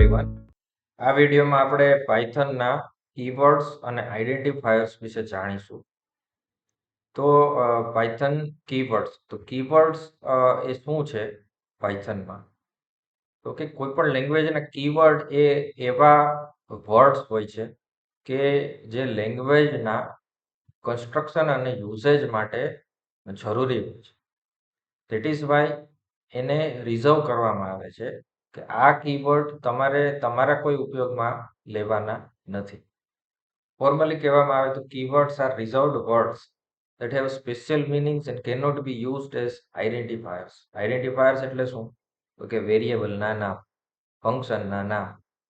Everyone. આ વિડીયોમાં આપણે પાયથનના કીવર્ડ્સ અને આઈડેન્ટિફાયર્સ વિશે જાણીશું. તો પાયથન કીવર્ડ્સ એ શું છે પાયથનમાં? તો કે કોઈ પણ લેંગ્વેજના કીવર્ડ એ એવા વર્ડ્સ હોય છે કે જે લેંગ્વેજના કન્સ્ટ્રક્શન અને યુસેજ માટે જરૂરી હોય છે. ધેટ ઇઝ વાય એને રિઝર્વ કરવામાં આવે છે કે આ કીવર્ડ તમારે તમારા કોઈ ઉપયોગમાં લેવાના નથી. ફોર્મલી કહેવામાં આવે તો keywords are reserved words that have special meanings and cannot be used as identifiers. Identifiers એટલે શું? તો કે વેરિયેબલના નામ, ફંક્શનના નામ,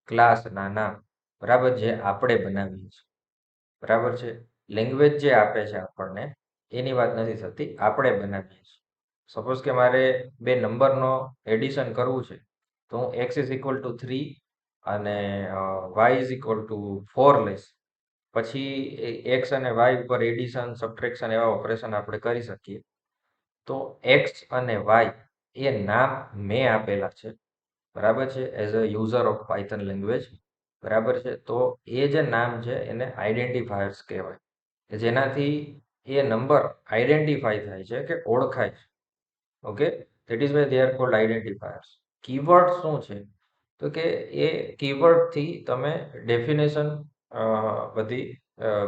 ક્લાસના નામ, બરાબર, જે આપણે બનાવીએ છીએ. બરાબર છે. લેંગ્વેજ જે આપે છે આપણને એની વાત નથી થતી, આપણે બનાવીએ છીએ. સપોઝ કે મારે બે નંબરનો એડિશન કરવું છે તો હું x ઇઝ ઇક્વલ ટુ 3 અને y ઇઝ ઇક્વલ ટુ 4 લઈશ. પછી x અને y ઉપર એડિશન, સબટ્રેક્શન એવા ઓપરેશન આપણે કરી શકીએ. તો x અને y એ નામ મેં આપેલા છે, બરાબર છે, as a user of Python language. બરાબર છે. તો એ જે નામ છે એને આઈડેન્ટિફાયર્સ કહેવાય, કે જેનાથી એ નંબર આઈડેન્ટિફાય થાય છે કે ઓળખાય છે. Okay, that is why they are called identifiers. Keyword શું છે? તો કે એ કીવર્ડથી તમે ડેફિનેશન બધી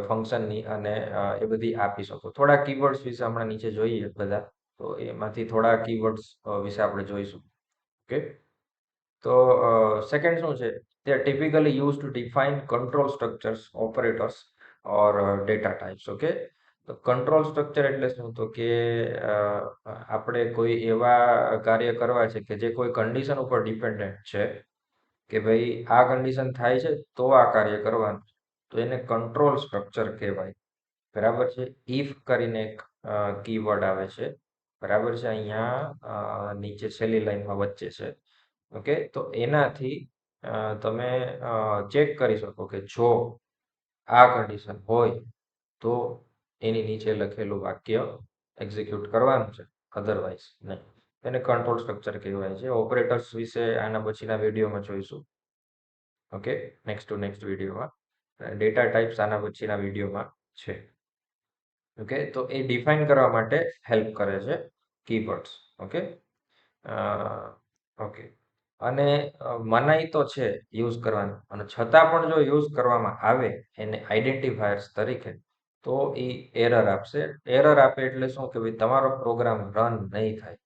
ફંક્શનની અને એ બધી આપી શકો. થોડા કીવર્ડ્સ વિશે હમણાં નીચે જોઈએ બધા, તો એમાંથી થોડા કીવર્ડ્સ વિશે આપણે જોઈશું. ઓકે, તો સેકન્ડ શું છે? They are typically used to define control structures, operators or data types. Okay, તો કંટ્રોલ સ્ટ્રક્ચર એટલે શું? તો કે આપણે કોઈ એવા કાર્ય કરવા છે કે જે કોઈ કન્ડિશન ઉપર ડિપેન્ડન્ટ છે, કે ભાઈ આ કન્ડિશન થાય છે તો આ કાર્ય કરવાનું, તો એને કંટ્રોલ સ્ટ્રક્ચર કહેવાય. બરાબર છે. ઇફ કરીને એક કીવર્ડ આવે છે, બરાબર છે, અહીંયા નીચે છેલ્લી લાઈનમાં વચ્ચે છે. ઓકે, તો એનાથી તમે ચેક કરી શકો કે જો આ કન્ડિશન હોય તો એની નીચે લખેલું વાક્ય એક્ઝિક્યુટ કરવાનું છે, અધરવાઇઝ નહીં. એને કંટ્રોલ સ્ટ્રક્ચર કહેવાય છે. ઓપરેટર્સ વિશે આના પછીના વિડીયોમાં જોઈશું. ઓકે, નેક્સ્ટ વિડીયોમાં. ડેટા ટાઈપ્સ આના પછીના વિડીયોમાં છે. ઓકે, તો એ ડિફાઇન કરવા માટે હેલ્પ કરે છે કીવર્ડ્સ. ઓકે, ઓકે, અને મનાઈ તો છે યુઝ કરવાની, અને છતાં પણ જો યુઝ કરવામાં આવે એને આઈડેન્ટિફાયર્સ તરીકે, તો એ એરર આપશે. એરર આપે એટલે શું? કે ભાઈ તમારો પ્રોગ્રામ રન નહીં થાય.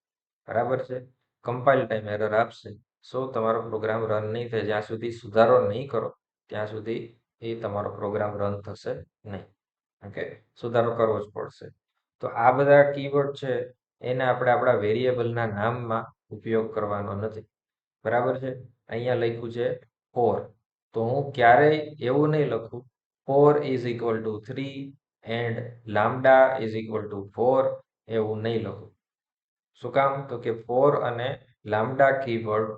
બરાબર છે. કમ્પાઇલ ટાઈમ એરર આપશે. સો તમારો પ્રોગ્રામ રન નહીં થાય. જ્યાં સુધી સુધારો નહીં કરો ત્યાં સુધી એ તમારો પ્રોગ્રામ રન થશે નહીં. ઓકે, સુધારો કરવો જ પડશે. તો આ બધા કીવર્ડ છે એને આપણે આપણા વેરિયેબલના નામમાં ઉપયોગ કરવાનો નથી. બરાબર છે. અહીંયા લખ્યું છે 4, તો હું ક્યારેય એવું નહીં લખું 4 is equal to 3 and lambda is equal to 4, એવું નહીં લખું. શું કામ? તો કે 4 અને લામ્ડા કીવર્ડ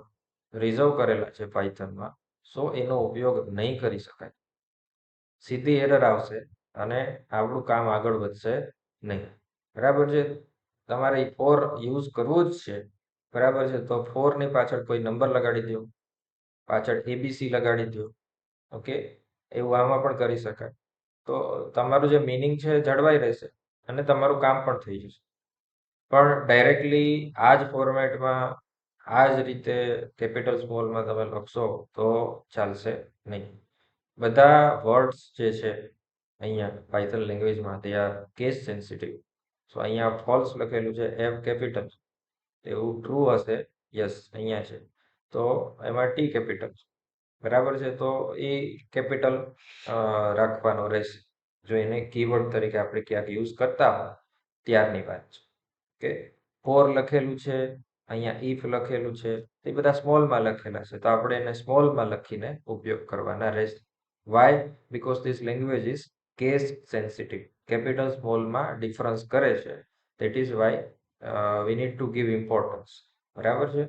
રિઝર્વ કરેલા છે પાયથનમાં, સો એનો ઉપયોગ નહીં કરી શકાય. સીધી એરર આવશે અને આપણું કામ આગળ વધશે નહીં. બરાબર છે. તમારે 4 યુઝ કરવું જ છે, બરાબર છે, તો 4 ની પાછળ કોઈ નંબર લગાડી દો, પાછળ એબીસી લગાડી દો. ઓકે, એવું આમાં પણ કરી શકાય. તો તમારું જે મિનિંગ છે જળવાઈ રહેશે અને તમારું કામ પણ થઈ જશે. પણ ડાયરેક્ટલી આ જ ફોર્મેટમાં આ જ રીતે કેપિટલ સ્મોલમાં તમે લખશો તો ચાલશે નહીં. બધા વર્ડ્સ જે છે અહીંયા પાયથન લેંગ્વેજમાં તે આર કેસ સેન્સિટિવ. સો અહીંયા ફોલ્સ લખેલું છે, એફ કેપિટલ, એવું ટ્રુ હશે, યસ અહીંયા છે, તો એમાં ટી કેપિટલ. બરાબર છે. તો એ કેપિટલ રાખવાનો રહેશે જો એને કીવર્ડ તરીકે આપણે ક્યાંક યુઝ કરતા હોય ત્યારની વાત છે. ઓકે, 4 લખેલું છે, અહીંયા ઇફ લખેલું છે, એ બધા સ્મોલમાં લખેલા છે, તો આપણે એને સ્મોલમાં લખીને ઉપયોગ કરવાના રહેશે. Why? Because this language is case sensitive. Capital સ્મોલમાં ડિફરન્સ કરે છે, that is why we need to give importance. બરાબર છે.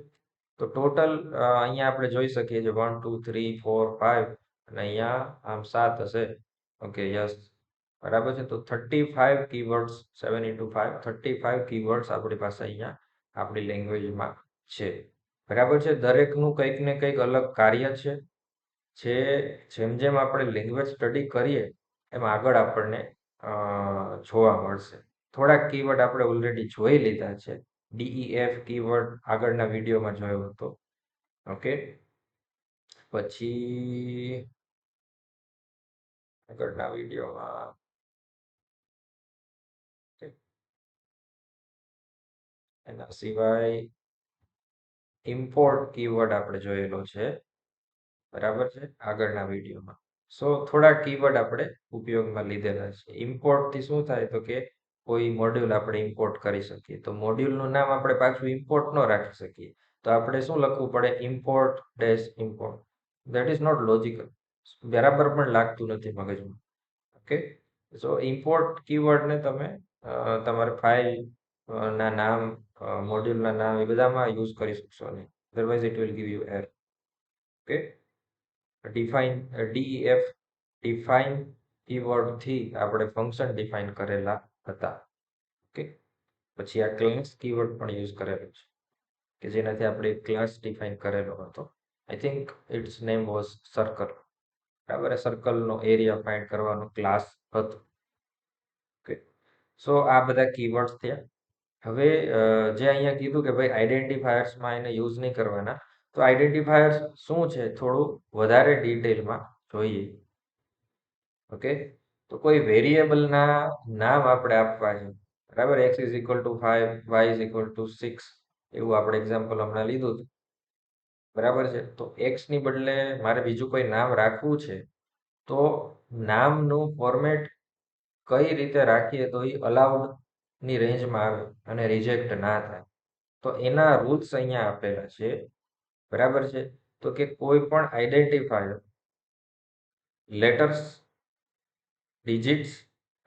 તો ટોટલ અહીંયા આપણે જોઈ શકીએ છીએ 1 2 3 4 5 અને અહીંયા આમ 7 હશે. ઓકે, યસ, બરાબર છે. તો 35 કીવર્ડ્સ, 7 into 5 35 કીવર્ડ્સ આપણી પાસે અહીંયા આપણી લેંગ્વેજમાં છે. બરાબર છે. દરેકનું કંઈક ને કંઈક અલગ કાર્ય છે. જેમ જેમ આપણે લેંગ્વેજ સ્ટડી કરીએ એમ આગળ આપણને જોવા મળશે. થોડાક કીવર્ડ આપણે ઓલરેડી જોઈ લીધા છે. DEF કીવર્ડ આગળના વિડીયોમાં જોયો હતો. ઓકે, પછી આગળના વિડીયોમાં એના સિવાય ઇમ્પોર્ટ કીવર્ડ આપણે જોયેલો છે. બરાબર છે, આગળના વિડીયોમાં. થોડા કીવર્ડ આપણે ઉપયોગમાં લીધેલા છે. ઇમ્પોર્ટથી શું થાય તો કે કોઈ મોડ્યુલ આપણે ઇમ્પોર્ટ કરી શકીએ. તો મોડ્યુલનું નામ આપણે પાછું ઇમ્પોર્ટ ન રાખી શકીએ. તો આપણે શું લખવું પડે? Import dash import. That is not logical. બરાબર પણ લાગતું નથી મગજમાં. ઓકે, ઇમ્પોર્ટ કીવર્ડને તમે તમારે ફાઇલ ના નામ, મોડ્યુલના નામ એ બધામાં યુઝ કરી શકશો નહીં. Otherwise it will give you error. Okay, DEF define કીવર્ડથી આપણે ફંક્શન ડિફાઇન કરેલા હતા. ઓકે, પછી આ ક્લાસ કીવર્ડ પણ યુઝ કરેલો છે કે જેનાથી આપણે ક્લાસ ડિફાઇન કરેલો હતો. I think it's name was circle. બરાબર, સર્કલનો એરિયા ફાઇન્ડ કરવાનો ક્લાસ હતો. ઓકે, આ બધા કીવર્ડ્સ થયા. હવે જે અહીંયા કીધું કે ભાઈ આઈડેન્ટિફાયર્સમાં એને યુઝ નહીં કરવાના, તો આઈડેન્ટિફાયર્સ શું છે થોડું વધારે ડિટેલમાં જોઈએ. ઓકે, તો કોઈ વેરિયેબલના નામ આપણે આપવા છે. બરાબર, x is equal two 5, y is equal two 6, એવું આપણે એક્ઝામ્પલ હમણાં લીધું હતું. બરાબર છે, તો x ની બદલે મારે બીજું કોઈ નામ રાખવું છે, તો નામનું ફોર્મેટ કઈ રીતે રાખીએ તો એ અલાઉડ ની રેન્જમાં આવે અને રિજેક્ટ ના થાય. તો એના રૂલ્સ અહીંયા આપેલા છે. બરાબર છે, તો કે કોઈ પણ આઈડેન્ટિફાયર લેટર્સ, ડિજિટ્સ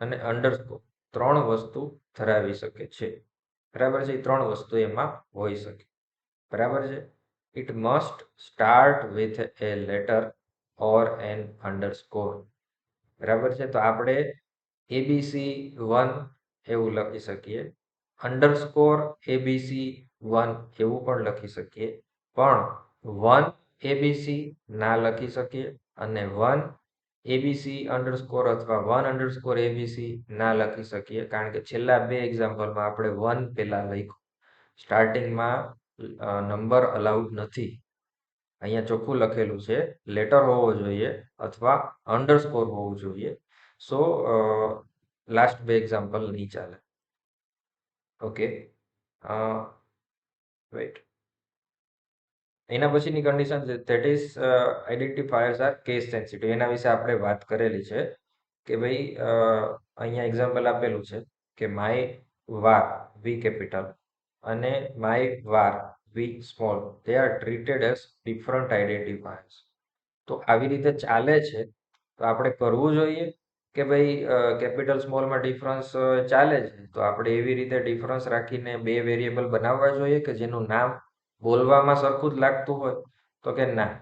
અને અંડરસ્કોર 3 વસ્તુ ધરાવી શકે છે. બરાબર છે, એ 3 વસ્તુ એમાં હોઈ શકે. બરાબર છે, it must start with a letter or an underscore. બરાબર છે, તો આપણે ABC1 એવું લખી શકીએ, અંડરસ્કોર ABC1 એવું પણ લખી શકીએ, પણ 1 ABC ના લખી શકીએ અને 1 ABC અંડરસ્કોર અથવા 1 અંડરસ્કોર ABC ના લખી શકીએ, કારણ કે છેલ્લા 2 એક્ઝામ્પલમાં આપણે 1 પહેલા લખ્યું. સ્ટાર્ટિંગમાં નંબર અલાઉડ નથી. અહીંયા ચોખ્ખું લખેલું છે લેટર હોવો જોઈએ અથવા અંડરસ્કોર હોવું જોઈએ. લાસ્ટ 2 એક્ઝામ્પલ નહીં ચાલે. Okay, wait. એના પછીની કન્ડિશન છે that is identifiers are case sensitive. એના વિશે આપણે વાત કરેલી છે કે ભાઈ અહીંયા એક્ઝામ્પલ આપેલું છે કે માય વાર વી કેપિટલ અને માય વાર વી small they are treated as different identifiers. તો આવી રીતે ચાલે છે, તો આપણે કરવું જોઈએ કે ભાઈ કેપિટલ સ્મોલમાં ડિફરન્સ ચાલે છે, તો આપણે એવી રીતે ડિફરન્સ રાખીને 2 વેરિયેબલ બનાવવા જોઈએ કે જેનું નામ બોલવામાં સરખું જ લાગતું હોય? તો કે ના.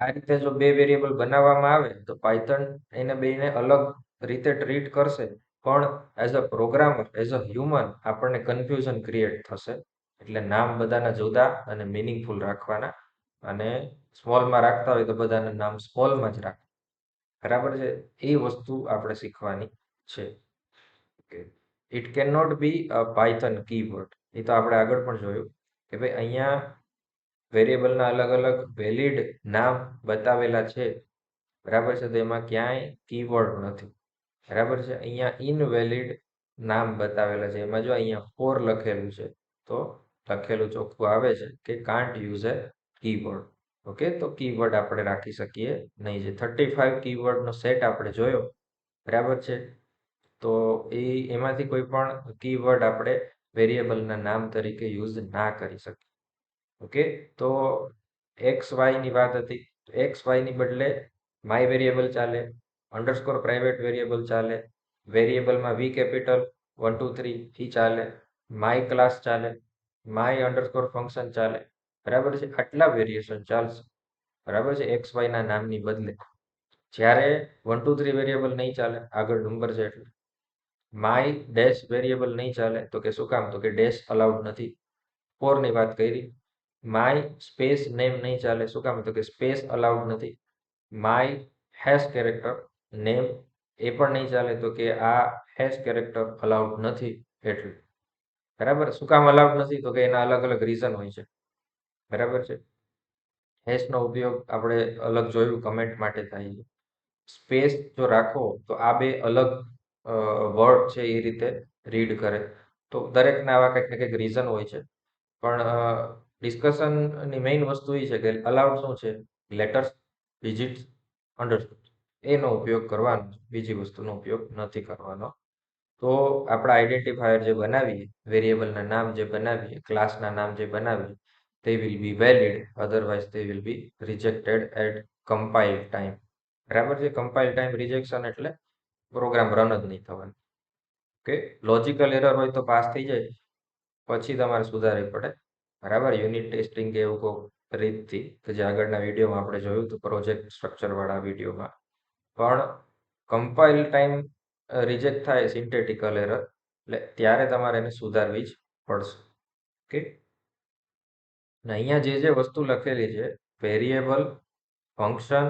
આ રીતે જો 2 વેરિયેબલ બનાવવામાં આવે તો પાયથન એને બેને અલગ રીતે ટ્રીટ કરશે, પણ as a programmer, as a human આપણને કન્ફ્યુઝન ક્રિએટ થશે. એટલે નામ બધાના જુદા અને મિનિંગફુલ રાખવાના, અને સ્મોલમાં રાખતા હોય તો બધાના નામ સ્મોલમાં જ રાખવા. બરાબર છે, એ વસ્તુ આપણે શીખવાની છે. Okay, it can not be a Python keyword. એ તો આપણે આગળ પણ જોયું કે ભાઈ અહીંયા વેરિયેબલના અલગ અલગ વેલિડ નામ બતાવેલા છે. બરાબર છે, તો એમાં ક્યાંય કીવર્ડ નથી. બરાબર છે, અહીંયા ઇનવેલિડ નામ બતાવેલા છે. એમાં જો અહીંયા 4 લખેલું છે, તો લખેલું ચોખ્ખું આવે છે કે can't use A keyword. Okay, તો કીવર્ડ આપણે રાખી શકીએ નહીં. જે 35 કીવર્ડનો સેટ આપણે જોયો, બરાબર છે, તો એમાંથી કોઈ પણ કીવર્ડ આપણે વેરિયેબલના નામ તરીકે યુઝ ના કરી શકીએ. ઓકે, તો XY ની વાત હતી. XY ની બદલે માય વેરિયેબલ ચાલે, અંડરસ્કોર પ્રાઇવેટ વેરિયેબલ ચાલે, વેરિયેબલમાં વી કેપિટલ 1 2 3 એ ચાલે, માય ક્લાસ ચાલે, માય અંડરસ્કોર ફંક્શન ચાલે. બરાબર છે, આટલા વેરિએશન ચાલશે. બરાબર છે, XY ના નામની બદલે. જ્યારે 1 2 3 વેરિયેબલ નહીં ચાલે, આગળ નંબર છે એટલે. માય ડેશ વેરિયેબલ નહીં ચાલે, તો કે શું કામ? તો કે ડેશ અલાઉડ નથી. 4 ની વાત કરી. માય સ્પેસ નેમ નહીં ચાલે. શું કામ? તો કે સ્પેસ અલાઉડ નથી. માય હેશ કેરેક્ટર નેમ એ પણ નહીં ચાલે, તો કે આ હેશ કેરેક્ટર અલાઉડ નથી એટલે. બરાબર. શું કામ અલાઉડ નથી? તો કે એના અલગ અલગ રીઝન હોય છે. બરાબર છે. હેશનો ઉપયોગ આપણે અલગ જોયું, કમેન્ટ માટે થાય છે. સ્પેસ જો રાખો તો આ બે અલગ વર્ડ છે એ રીતે રીડ કરે. તો દરેકના આવા કંઈક ને કંઈક રીઝન હોય છે. પણ ડિસ્કશનની મેઇન વસ્તુ એ છે કે અલાઉડ શું છે? લેટર્સ, ડિજિટ્સ, અન્ડરસ્ટુડ એનો ઉપયોગ કરવાનો, બીજી વસ્તુનો ઉપયોગ નથી કરવાનો. તો આપણા આઈડેન્ટિફાયર જે બનાવીએ, વેરિયેબલના નામ જે બનાવીએ, ક્લાસના નામ જે બનાવીએ, તે વિલ બી વેલિડ, અધરવાઇઝ તે will be rejected at compile time. બરાબર છે. કમ્પાઇલ ટાઈમ રિજેક્શન એટલે પ્રોગ્રામ રન જ નહીં થવાનો. ઓકે. લોજિકલ એરર હોય તો પાસ થઈ જાય, પછી તમારે સુધારવી પડે. બરાબર. યુનિટ ટેસ્ટિંગ કે એવું કોઈ રીતથી કે જે આગળના વિડીયોમાં આપણે જોયું હતું, પ્રોજેક્ટ સ્ટ્રક્ચરવાળા વિડીયોમાં. પણ કમ્પાઇલ ટાઈમ રિજેક્ટ થાય, સિન્ટેટિકલ એરર, એટલે ત્યારે તમારે એને સુધારવી જ પડશે. ઓકે. ને અહીંયા જે વસ્તુ લખેલી છે, વેરિયેબલ, ફંક્શન,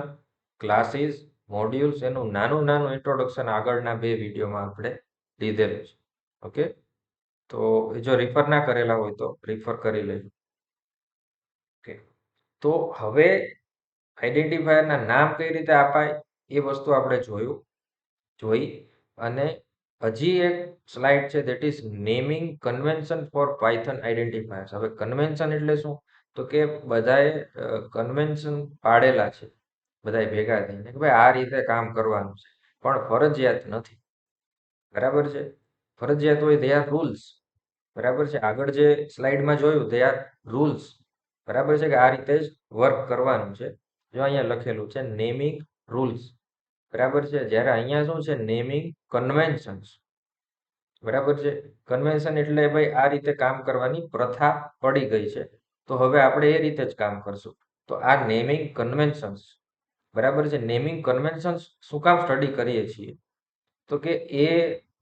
ક્લાસીસ, મોડ્યુલ્સ, એનું નાનું નાનું ઇન્ટ્રોડક્શન આગળના બે વિડીયોમાં આપણે લીધેલું છે. ઓકે. તો જો રિફર ના કરેલા હોય તો રિફર કરી લેજો. ઓકે. તો હવે આઈડેન્ટિફાયરના નામ કઈ રીતે અપાય એ વસ્તુ આપણે જોઈ. અને હજી એક સ્લાઇડ છે, that is naming convention for Python identifiers. હવે કન્વેન્શન એટલે શું? તો કે બધાએ કન્વેન્શન પાડેલા છે, બધાએ ભેગા થઈને કે ભાઈ આ રીતે કામ કરવાનું છે, પણ ફરજિયાત નથી. બરાબર છે. ફરજિયાત હોય દે આર રૂલ્સ. બરાબર છે. આગળ જે સ્લાઇડમાં જોયું દે આર રૂલ્સ. બરાબર છે કે આ રીતે જ વર્ક કરવાનું છે. જો અહીંયા લખેલું છે નેમિંગ રૂલ્સ. બરાબર છે. જ્યારે અહીંયા શું છે? Naming conventions. બરાબર છે. કન્વેન્શન એટલે ભાઈ આ રીતે કામ કરવાની પ્રથા પડી ગઈ છે, તો હવે આપણે એ રીતે જ કામ કરશું. તો આ નેમિંગ કન્વેન્શન્સ. બરાબર છે. નેમિંગ કન્વેન્શન્સ શું કામ સ્ટડી કરીએ છીએ? તો કે એ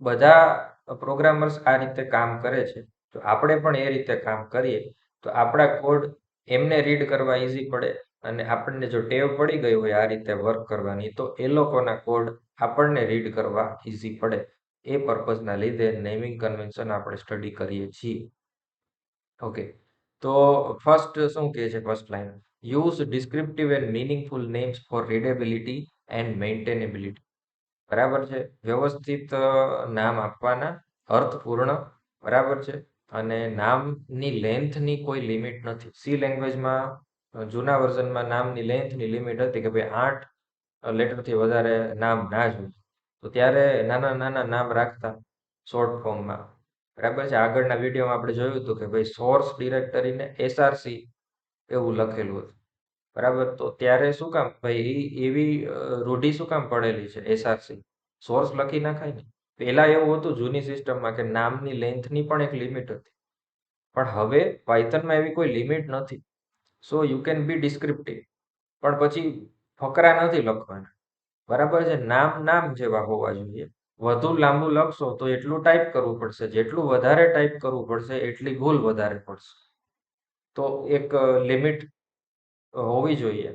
બધા પ્રોગ્રામર્સ આ રીતે કામ કરે છે, તો આપણે પણ એ રીતે કામ કરીએ તો આપણા કોડ એમને રીડ કરવા ઈઝી પડે. અને આપણને જો ટેવ પડી ગઈ હોય આ રીતે વર્ક કરવાની, તો એ લોકોના કોડ આપણને રીડ કરવા ઈઝી પડે. એ પર્પઝના લીધે નેમિંગ કન્વેન્શન આપણે સ્ટડી કરીએ છીએ. ઓકે. તો ફર્સ્ટ શું કહે છે? First line, use descriptive and meaningful names for readability and maintainability. બરાબર છે. વ્યવસ્થિત નામ આપવાના, અર્થપૂર્ણ. બરાબર છે. અને નામની લેન્થની કોઈ લિમિટ નથી. સી લેંગ્વેજમાં જૂના વર્ઝનમાં નામની લેન્થની લિમિટ હતી કે ભાઈ 8 લેટરથી વધારે નામ ના જ હોય. તો ત્યારે નાના નાના નામ રાખતા શોર્ટ ફોર્મમાં. બરાબર છે. આગળના વિડીયોમાં આપણે જોયું હતું કે ભાઈ સોર્સ ડિરેક્ટરીને SRC એવું લખેલું હતું. બરાબર. તો ત્યારે શું કામ ભાઈ એવી રૂઢિ શું કામ પડેલી છે? SRC સોર્સ લખી નાખાય ને. પહેલા એવું હતું જૂની સિસ્ટમમાં કે નામની લેન્થની પણ એક લિમિટ હતી, પણ હવે પાયથનમાં એવી કોઈ લિમિટ નથી. So you can be descriptive, પણ પછી ફકરા નથી લખવાના. બરાબર છે. નામ નામ જેવા હોવા જોઈએ. વધુ લાંબુ લખશો તો એટલું ટાઈપ કરવું પડશે, જેટલું વધારે ટાઈપ કરવું પડશે એટલી ભૂલ વધારે પડશે. તો એક લિમિટ હોવી જોઈએ.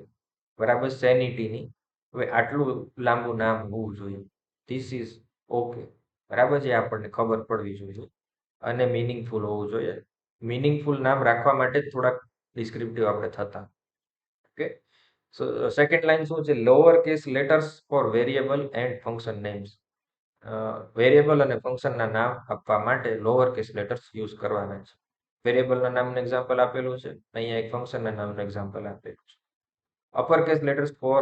બરાબર. સેનિટીની. હવે આટલું લાંબુ નામ હોવું જોઈએ. This is okay. બરાબર છે. આપણને ખબર પડવી જોઈએ. અને મિનિંગફુલ હોવું જોઈએ. મિનિંગફુલ નામ રાખવા માટે જ થોડાક ડિસ્ક્રિપ્ટિવ આપણે થતા. ઓકે. સો સેકન્ડ લાઈન શું છે? Lower case letters for variable and function names. Variable અને ફંક્શનના નામ આપવા માટે લોઅર કેસ લેટર્સ યુઝ કરવાના છે. વેરિયેબલના નામનું એક્ઝામ્પલ આપેલું છે, અહીંયા એક ફંક્શનના નામનું એક્ઝામ્પલ આપેલું છે. Upper case letters for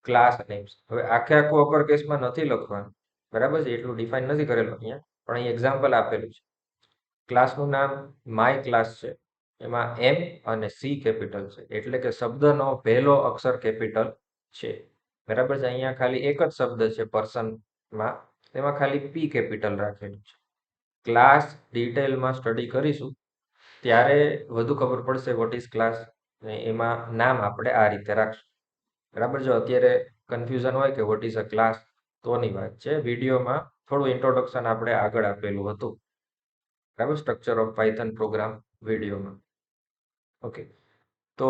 class names. હવે આખે આખું અપર કેસમાં નથી લખવાનું. બરાબર છે. એટલું ડિફાઇન નથી કરેલું અહીંયા, પણ અહીં એક્ઝામ્પલ આપેલું છે. ક્લાસનું નામ માય ક્લાસ છે, એમાં M અને C કેપિટલ છે, એટલે કે શબ્દનો પહેલો અક્ષર કેપિટલ છે. બરાબર છે. અહીંયા ખાલી એક જ શબ્દ છે પર્સનમાં, તેમાં ખાલી P કેપિટલ રાખેલું છે. ક્લાસ ડિટેલમાં સ્ટડી કરીશું ત્યારે વધુ ખબર પડશે વોટ ઇઝ ક્લાસ. એમાં નામ આપણે આ રીતે રાખશું. બરાબર. જો અત્યારે કન્ફ્યુઝન હોય કે વોટ ઇઝ અ ક્લાસ, તોની વાત છે. વિડીયોમાં થોડું ઇન્ટ્રોડક્શન આપણે આગળ આપેલું હતું. બરાબર. સ્ટ્રક્ચર ઓફ પાયથન પ્રોગ્રામ વિડીયોમાં. ઓકે. તો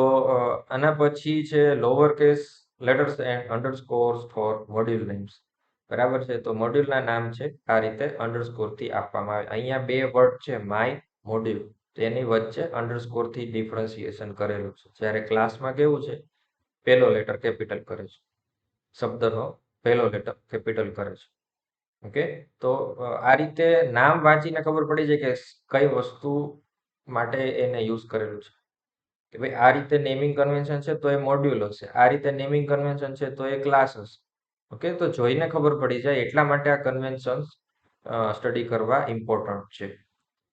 આના પછી છે lower case letters and underscores for module names. બરાબર છે, તો મોડ્યુલના નામ છે આ રીતે અંડરસ્કોરથી આપવામાં આવે. અહીંયા બે વર્ડ છે માય, મોડ્યુલ, તેની વચ્ચે અંડરસ્કોરથી ડિફરન્સિએશન કરેલું છે. જ્યારે ક્લાસમાં કેવું છે, પહેલો લેટર કેપિટલ કરે છે, શબ્દનો પહેલો લેટર કેપિટલ કરે છે. ઓકે, તો આ રીતે નામ વાંચીને ખબર પડી જાય કે કઈ વસ્તુ માટે એને યુઝ કરેલું છે. કે ભાઈ આ રીતે નેમિંગ કન્વેન્શન છે તો એ મોડ્યુલ હશે, આ રીતે નેમિંગ કન્વેન્શન છે તો એ ક્લાસ હશે. ઓકે, તો જોઈને ખબર પડી જાય, એટલા માટે આ કન્વેન્શન્સ સ્ટડી કરવા ઇમ્પોર્ટન્ટ છે.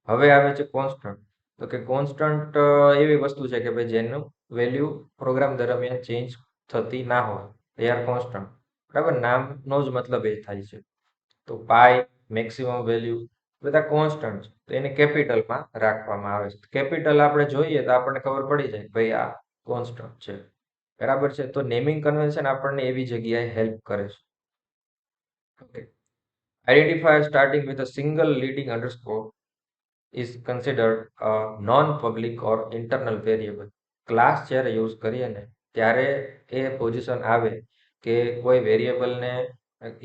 હવે આવે છે કોન્સ્ટન્ટ. તો કે કોન્સ્ટન્ટ એવી વસ્તુ છે કે ભાઈ જેનું વેલ્યુ પ્રોગ્રામ દરમિયાન ચેન્જ થતી ના હોય, એ આર કોન્સ્ટન્ટ. બરાબર, નામનો જ મતલબ એ થાય છે. તો પાઈ, મેક્સિમમ વેલ્યુ બધા કોન્સ્ટન્ટ છે, તો એને કેપિટલમાં રાખવામાં આવે છે. કેપિટલ આપણે જોઈએ તો આપણને ખબર પડી જાય ભાઈ આ કોન્સ્ટન્ટ છે. બરાબર છે, તો નેમિંગ કન્વેન્શન આપણને એવી જગ્યાએ હેલ્પ કરે છે. Okay, identifier starting with a single leading underscore is considered a non-public or internal variable. Class જ્યારે યુઝ કરીએ ને ત્યારે એ પોઝિશન આવે કે કોઈ વેરિયેબલને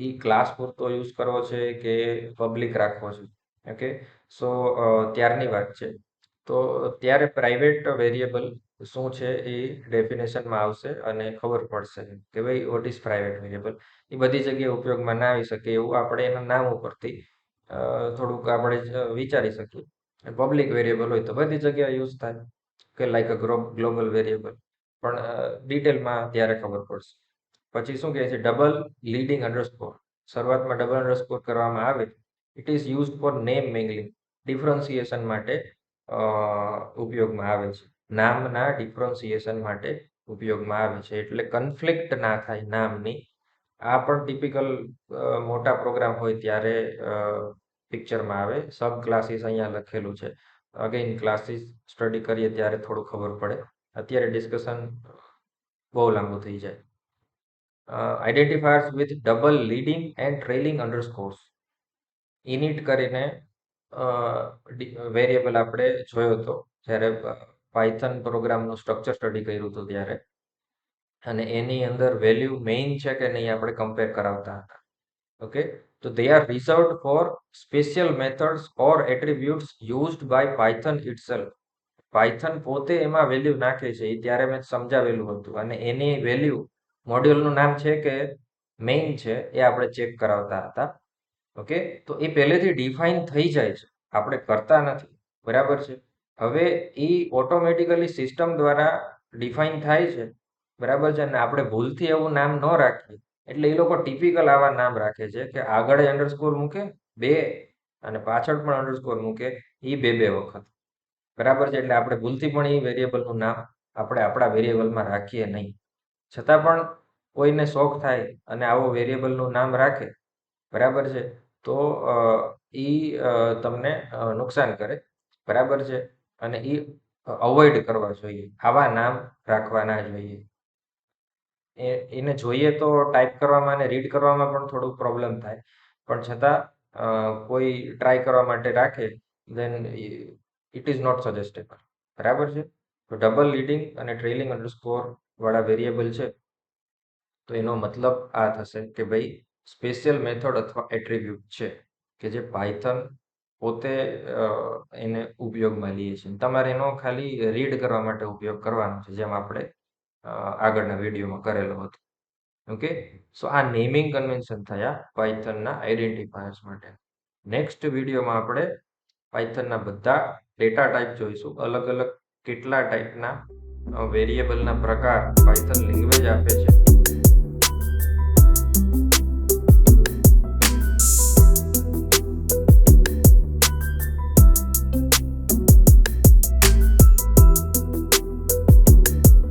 એ ક્લાસ પૂરતો યુઝ કરવો છે કે પબ્લિક રાખવો છે. ઓકે, સો ત્યારની વાત છે. તો ત્યારે પ્રાઇવેટ વેરિયેબલ શું છે એ ડેફિનેશનમાં આવશે અને ખબર પડશે કે ભાઈ વોટ ઇઝ પ્રાઇવેટ વેરિયેબલ. એ બધી જગ્યાએ ઉપયોગમાં ના આવી શકે એવું આપણે એના નામ ઉપરથી થોડુંક આપણે વિચારી શકીએ. પબ્લિક વેરિયેબલ હોય તો બધી જગ્યાએ યુઝ થાય કે લાઈક અ ગ્લોબલ વેરિયેબલ, પણ ડિટેલમાં ત્યારે ખબર પડશે. પછી શું કહે છે, ડબલ લીડિંગ અંડરસ્કોર. શરૂઆતમાં ડબલ અંડરસ્કોર કરવામાં આવે. It is use for name mangling, differentiation માટે ઉપયોગમાં આવે છે. નામના ડિફરન્સિએશન માટે ઉપયોગમાં આવે છે, એટલે કન્ફ્લિક્ટ ના થાય નામની. આ પણ ટિપિકલ મોટા પ્રોગ્રામ હોય ત્યારે પિક્ચરમાં આવે. સબ ક્લાસીસ અહીંયા લખેલું છે. અગેન ક્લાસીસ સ્ટડી કરીએ ત્યારે થોડું ખબર પડે, અત્યારે ડિસ્કશન બહુ લાંબુ થઈ જાય. Identifiers with double leading and trailing underscores. Init કરીને વેરિયેબલ આપણે જોયો હતો જ્યારે પાયથન પ્રોગ્રામનું સ્ટ્રક્ચર સ્ટડી કર્યું હતું ત્યારે, અને એની અંદર વેલ્યુ મેઇન છે કે નહીં આપણે કમ્પેર કરાવતા હતા. ઓકે, તો they are reserved for special methods or attributes used by Python itself. Python પોતે એમાં વેલ્યુ નાખે છે, એ ત્યારે મેં સમજાવેલું હતું, અને એની વેલ્યુ મોડ્યુલનું નામ છે કે મેઇન છે એ આપણે ચેક કરાવતા હતા. ઓકે, તો એ પહેલેથી ડિફાઇન થઈ જાય છે, આપણે કરતા નથી. બરાબર છે, હવે એ ઓટોમેટિકલી સિસ્ટમ દ્વારા ડિફાઇન થાય છે. બરાબર છે, અને આપણે ભૂલથી એવું નામ ન રાખીએ એટલે એ લોકો ટિપિકલ આવા નામ રાખે છે કે આગળ અંડરસ્કોર મૂકે 2 અને પાછળ પણ અંડરસ્કોર મૂકે એ 2 વખત. બરાબર છે, એટલે આપણે ભૂલથી પણ એ વેરિયેબલનું નામ આપણે આપણા વેરિયેબલમાં રાખીએ નહીં. છતાં પણ કોઈને શોખ થાય અને આવો વેરિયેબલનું નામ રાખે, બરાબર છે, તો એ તમને નુકસાન કરે. બરાબર છે, અને એ અવોઇડ કરવા જોઈએ, આવા નામ રાખવા ના જોઈએ. એને જોઈએ તો ટાઈપ કરવામાં અને રીડ કરવામાં પણ થોડું પ્રોબ્લેમ થાય, પણ છતાં કોઈ ટ્રાય કરવા માટે રાખે દેન ઇટ ઇઝ નોટ સજેસ્ટેબલ. બરાબર છે, તો ડબલ લીડિંગ અને ટ્રેલિંગ અંડરસ્કોર વાળા વેરિયેબલ છે તો એનો મતલબ આ થશે કે ભાઈ સ્પેશિયલ મેથડ અથવા એટ્રીબ્યુટ છે કે જે પાયથન પોતે એને ઉપયોગમાં લઈએ છે. તમારે એનો ખાલી રીડ કરવા માટે ઉપયોગ કરવાનો છે, જેમ આપણે આગળના વિડીયોમાં કરેલો હતો. ઓકે, સો આ નેમિંગ કન્વેન્શન થયા પાયથનના આઈડેન્ટિફાયર્સ માટે. નેક્સ્ટ વિડીયોમાં આપણે પાયથનના બધા ડેટા ટાઈપ જોઈશું, અલગ અલગ કેટલા ટાઈપના વેરિયેબલના પ્રકાર પાયથન લેંગ્વેજ આપે છે